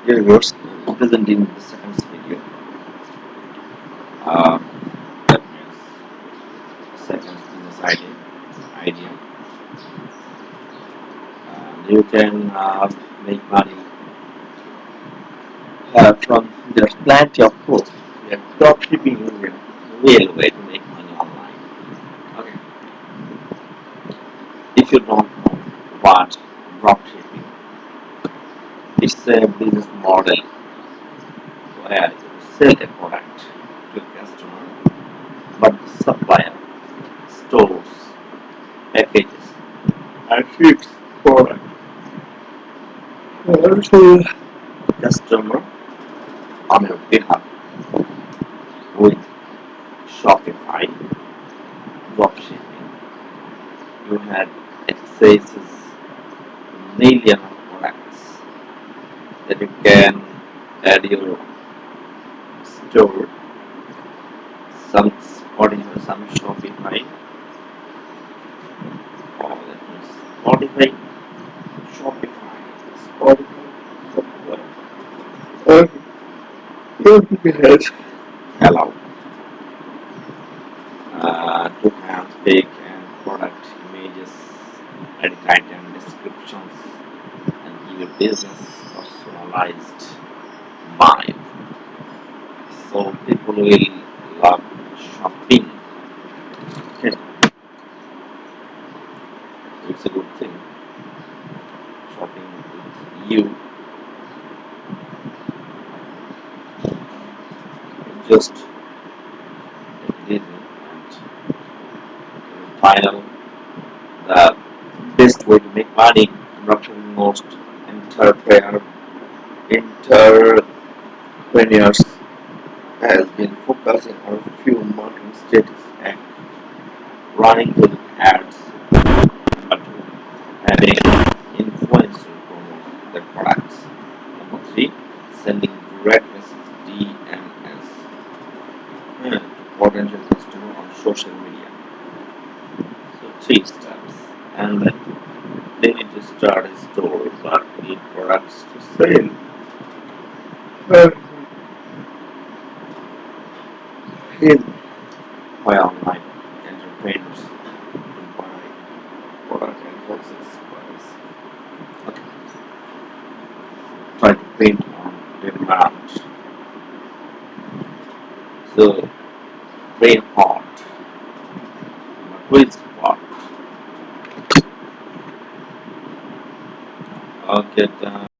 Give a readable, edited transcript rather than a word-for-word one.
Dear viewers, presenting the second video. Uh, that means second business idea. And you can make money from there's plenty of proof. Yeah, dropshipping is a real way to make money online. Okay, if you don't know what dropshipping, it's a business model where you sell a product to a customer, but the supplier stores, packages, and ships product to customer on your behalf with Shopify dropshipping. You had access to million of products that you can add your store, some Spotify, some Shopify, or that means Spotify, Shopify, Spotify, Shopify. Shopify has allowed to have fake and product images, edit item descriptions, and give your business personalized vibe. So people will love shopping. Okay, it's a good thing. Shopping with you just take it easy and final the best way to make money. Russian most entrepreneur, entrepreneurs has been focusing on a few marketing status and running with ads, but having influence to promote their products. Number three, sending direct message DMS to potential customer on social media. So three steps, and then they need to start a store but need products to sell. Well, in my online entrepreneurs to buy product and process price. Okay, try to paint on demand. So brain hot, but with spot. Okay,